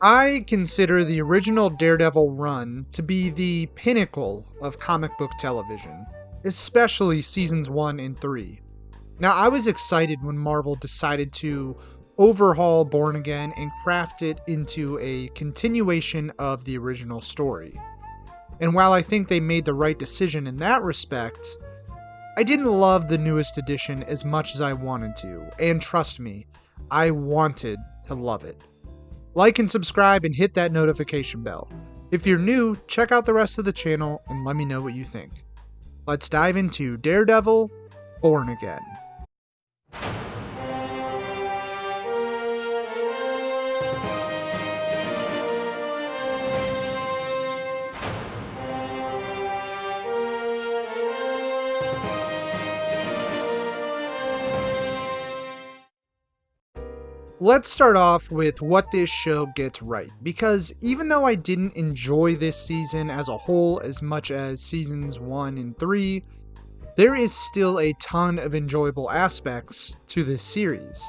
I consider the original Daredevil run to be the pinnacle of comic book television, especially seasons 1 and 3. Now, I was excited when Marvel decided to overhaul Born Again and craft it into a continuation of the original story. And while I think they made the right decision in that respect, I didn't love the newest edition as much as I wanted to, and trust me, I wanted to love it. Like and subscribe and hit that notification bell. If you're new, check out the rest of the channel and let me know what you think. Let's dive into Daredevil, Born Again. Let's start off with what this show gets right, because even though I didn't enjoy this season as a whole as much as seasons 1 and 3, there is still a ton of enjoyable aspects to this series.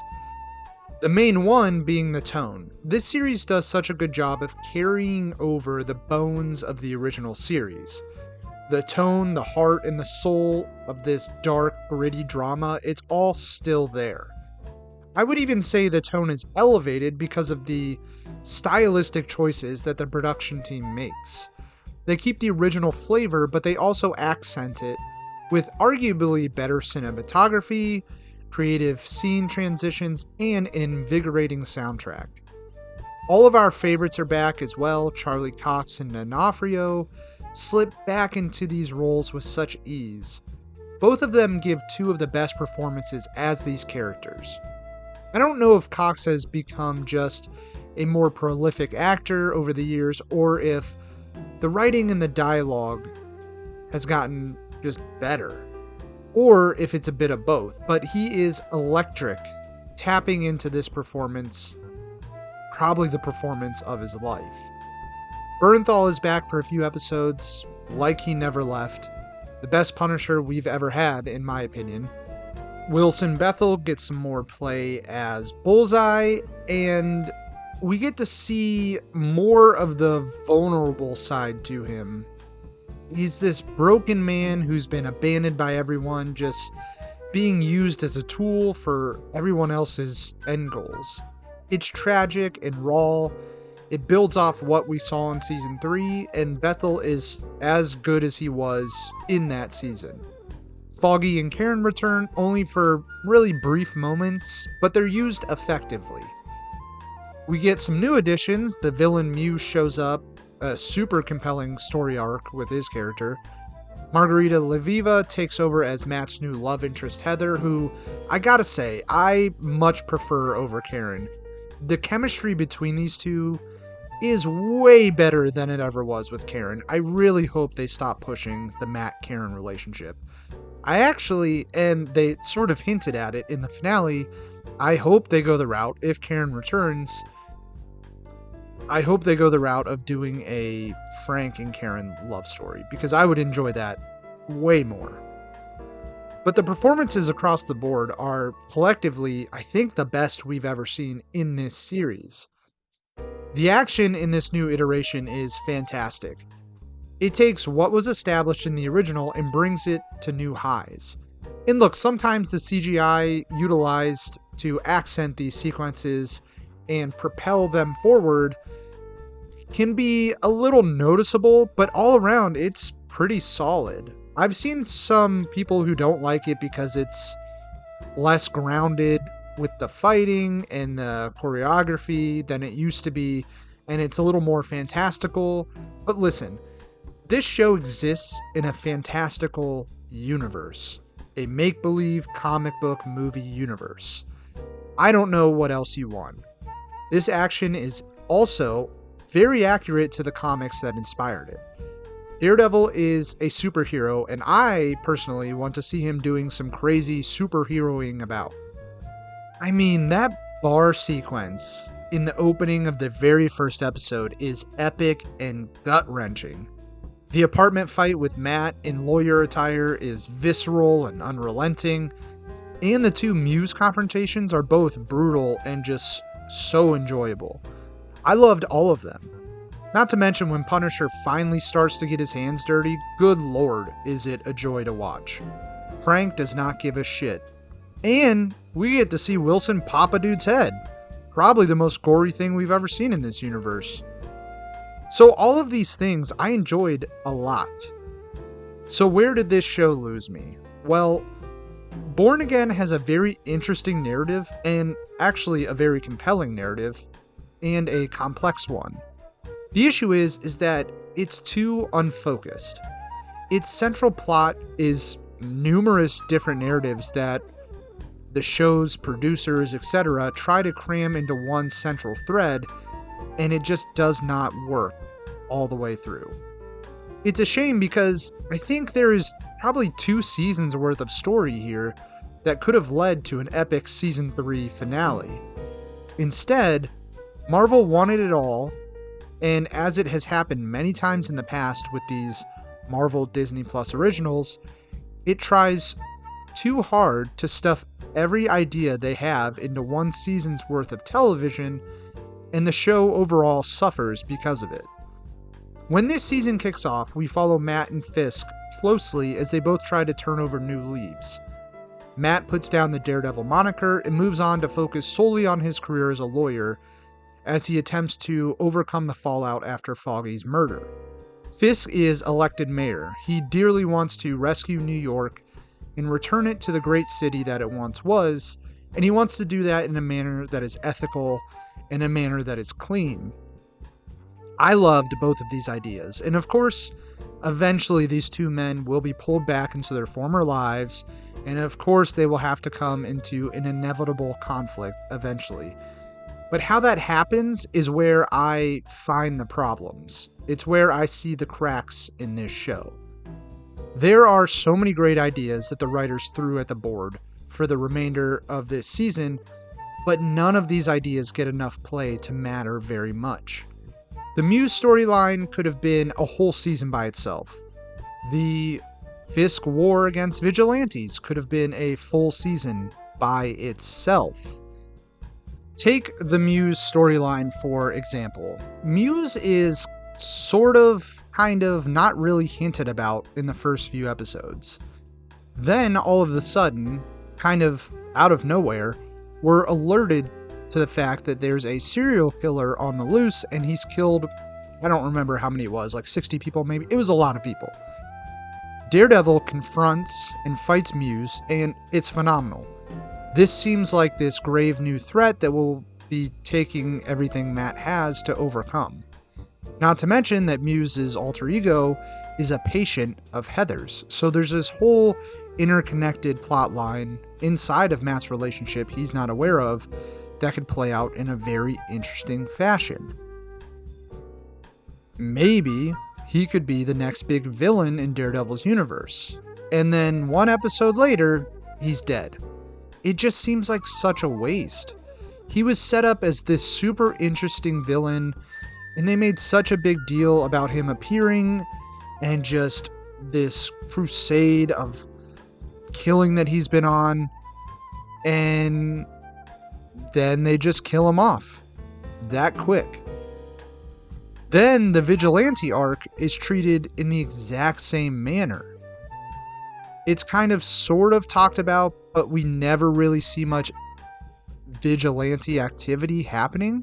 The main one being the tone. This series does such a good job of carrying over the bones of the original series. The tone, the heart, and the soul of this dark, gritty drama, it's all still there. I would even say the tone is elevated because of the stylistic choices that the production team makes. They keep the original flavor, but they also accent it with arguably better cinematography, creative scene transitions, and an invigorating soundtrack. All of our favorites are back as well. Charlie Cox and D'Onofrio slip back into these roles with such ease. Both of them give two of the best performances as these characters. I don't know if Cox has become just a more prolific actor over the years, or if the writing and the dialogue has gotten just better, or if it's a bit of both, but he is electric, tapping into this performance, probably the performance of his life. Bernthal is back for a few episodes, like he never left, the best Punisher we've ever had, in my opinion. Wilson Bethel gets some more play as Bullseye, and we get to see more of the vulnerable side to him. He's this broken man who's been abandoned by everyone, just being used as a tool for everyone else's end goals. It's tragic and raw. It builds off what we saw in season 3, and Bethel is as good as he was in that season. Foggy and Karen return only for really brief moments, but they're used effectively. We get some new additions. The villain Muse shows up, a super compelling story arc with his character. Margarita Leviva takes over as Matt's new love interest Heather, who, I gotta say, I much prefer over Karen. The chemistry between these two is way better than it ever was with Karen. I really hope they stop pushing the Matt-Karen relationship. I actually, and they sort of hinted at it in the finale, I hope they go the route, if Karen returns, I hope they go the route of doing a Frank and Karen love story, because I would enjoy that way more. But the performances across the board are collectively, I think, the best we've ever seen in this series. The action in this new iteration is fantastic. It takes what was established in the original and brings it to new highs. And look, sometimes the CGI utilized to accent these sequences and propel them forward can be a little noticeable, but all around it's pretty solid. I've seen some people who don't like it because it's less grounded with the fighting and the choreography than it used to be, and it's a little more fantastical. But listen, this show exists in a fantastical universe, a make-believe comic book movie universe. I don't know what else you want. This action is also very accurate to the comics that inspired it. Daredevil is a superhero, and I personally want to see him doing some crazy superheroing about. I mean, that bar sequence in the opening of the very first episode is epic and gut-wrenching. The apartment fight with Matt in lawyer attire is visceral and unrelenting, and the two Muse confrontations are both brutal and just so enjoyable. I loved all of them. Not to mention when Punisher finally starts to get his hands dirty, good lord, is it a joy to watch. Frank does not give a shit. And we get to see Wilson pop a dude's head. Probably the most gory thing we've ever seen in this universe. So all of these things I enjoyed a lot. So where did this show lose me? Well, Born Again has a very interesting narrative, and actually a very compelling narrative, and a complex one. The issue is that it's too unfocused. Its central plot is numerous different narratives that the show's producers, etc., try to cram into one central thread, and it just does not work all the way through. It's a shame because I think there is probably 2 seasons worth of story here that could have led to an epic season 3 finale. Instead, Marvel wanted it all, and as it has happened many times in the past with these Marvel Disney Plus originals, it tries too hard to stuff every idea they have into one season's worth of television, and the show overall suffers because of it. When this season kicks off, we follow Matt and Fisk closely as they both try to turn over new leaves. Matt puts down the Daredevil moniker and moves on to focus solely on his career as a lawyer as he attempts to overcome the fallout after Foggy's murder. Fisk is elected mayor. He dearly wants to rescue New York and return it to the great city that it once was, and he wants to do that in a manner that is ethical and a manner that is clean. I loved both of these ideas, and of course, eventually these two men will be pulled back into their former lives, and of course they will have to come into an inevitable conflict eventually. But how that happens is where I find the problems. It's where I see the cracks in this show. There are so many great ideas that the writers threw at the board for the remainder of this season, but none of these ideas get enough play to matter very much. The Muse storyline could have been a whole season by itself. The Fisk war against vigilantes could have been a full season by itself. Take the Muse storyline for example. Muse is sort of, kind of, not really hinted about in the first few episodes. Then, all of a sudden, kind of out of nowhere, we're alerted to the fact that there's a serial killer on the loose and he's killed, I don't remember how many it was, like 60 people maybe. It was a lot of people. Daredevil confronts and fights Muse, and it's phenomenal. This seems like this grave new threat that will be taking everything Matt has to overcome. Not to mention that Muse's alter ego is a patient of Heather's, so there's this whole interconnected plot line inside of Matt's relationship he's not aware of that could play out in a very interesting fashion. Maybe he could be the next big villain in Daredevil's universe, and then one episode later, he's dead. It just seems like such a waste. He was set up as this super interesting villain, and they made such a big deal about him appearing, and just this crusade of killing that he's been on, and then they just kill him off that quick. Then the vigilante arc is treated in the exact same manner. It's kind of sort of talked about, but we never really see much vigilante activity happening.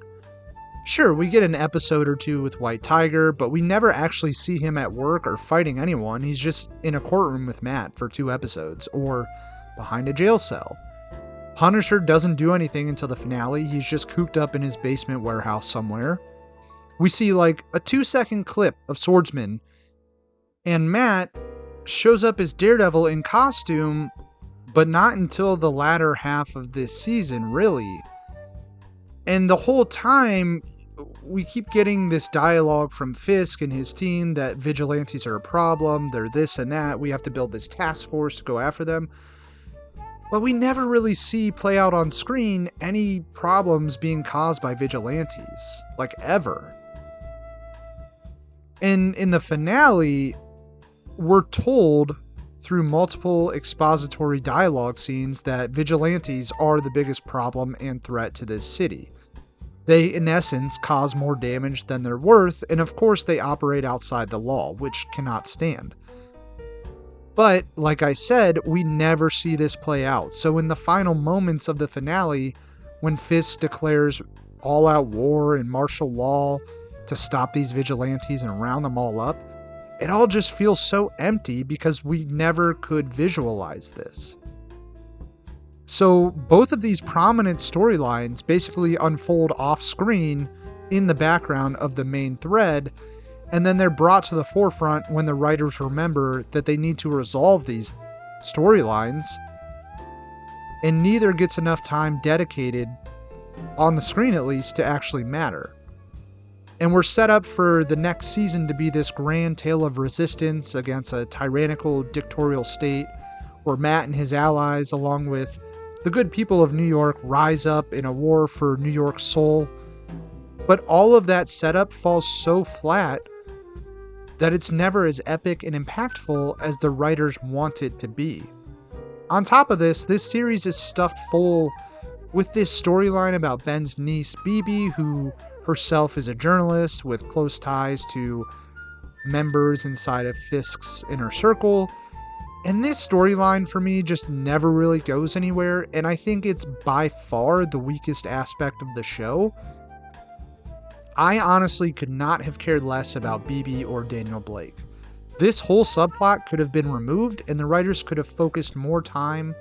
Sure, we get an episode or two with White Tiger, but we never actually see him at work or fighting anyone. He's just in a courtroom with Matt for 2 episodes, or behind a jail cell. Punisher doesn't do anything until the finale. He's just cooped up in his basement warehouse somewhere. We see like a 2-second clip of Swordsman, and Matt shows up as Daredevil in costume, but not until the latter half of this season, really. And the whole time, we keep getting this dialogue from Fisk and his team that vigilantes are a problem, they're this and that, we have to build this task force to go after them. But we never really see play out on screen any problems being caused by vigilantes, like ever. And in the finale, we're told through multiple expository dialogue scenes that vigilantes are the biggest problem and threat to this city. They, in essence, cause more damage than they're worth, and of course they operate outside the law, which cannot stand. But, like I said, we never see this play out, so in the final moments of the finale, when Fisk declares all-out war and martial law to stop these vigilantes and round them all up, it all just feels so empty because we never could visualize this. So both of these prominent storylines basically unfold off-screen in the background of the main thread, and then they're brought to the forefront when the writers remember that they need to resolve these storylines, and neither gets enough time dedicated, on the screen at least, to actually matter. And we're set up for the next season to be this grand tale of resistance against a tyrannical dictatorial state, where Matt and his allies, along with the good people of New York, rise up in a war for New York's soul. But all of that setup falls so flat that it's never as epic and impactful as the writers want it to be. On top of this series is stuffed full with this storyline about Ben's niece, Bibi, who herself is a journalist with close ties to members inside of Fisk's inner circle. And this storyline for me just never really goes anywhere, and I think it's by far the weakest aspect of the show. I honestly could not have cared less about Bibi or Daniel Blake. This whole subplot could have been removed, and the writers could have focused more time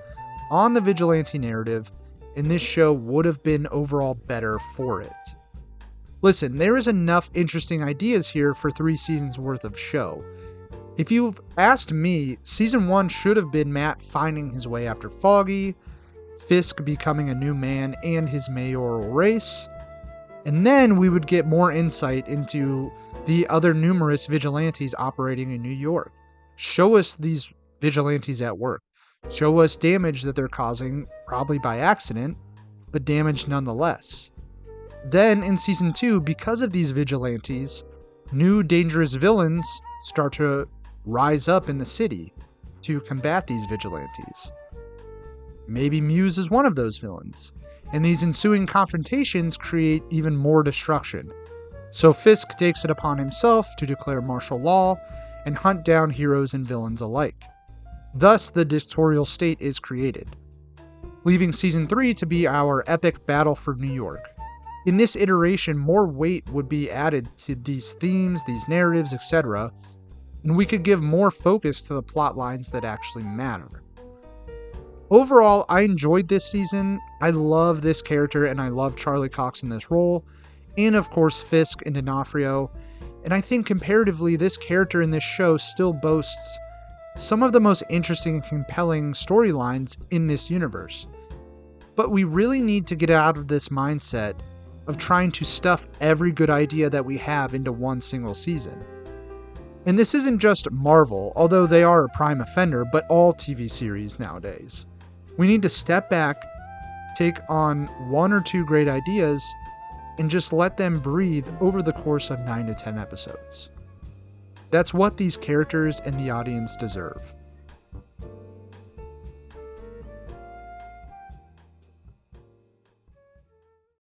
on the vigilante narrative, and this show would have been overall better for it. Listen, there is enough interesting ideas here for 3 seasons worth of show. If you've asked me, Season 1 should have been Matt finding his way after Foggy, Fisk becoming a new man and his mayoral race, and then we would get more insight into the other numerous vigilantes operating in New York. Show us these vigilantes at work. Show us damage that they're causing, probably by accident, but damage nonetheless. Then in Season 2, because of these vigilantes, new dangerous villains start to rise up in the city to combat these vigilantes. Maybe Muse is one of those villains, and these ensuing confrontations create even more destruction. So Fisk takes it upon himself to declare martial law and hunt down heroes and villains alike. Thus, the dictatorial state is created, leaving Season 3 to be our epic battle for New York. In this iteration, more weight would be added to these themes, these narratives, etc., and we could give more focus to the plot lines that actually matter. Overall, I enjoyed this season. I love this character, and I love Charlie Cox in this role, and of course Fisk and D'Onofrio, and I think comparatively this character in this show still boasts some of the most interesting and compelling storylines in this universe. But we really need to get out of this mindset of trying to stuff every good idea that we have into one single season. And this isn't just Marvel, although they are a prime offender, but all TV series nowadays. We need to step back, take on 1 or 2 great ideas, and just let them breathe over the course of 9 to 10 episodes. That's what these characters and the audience deserve.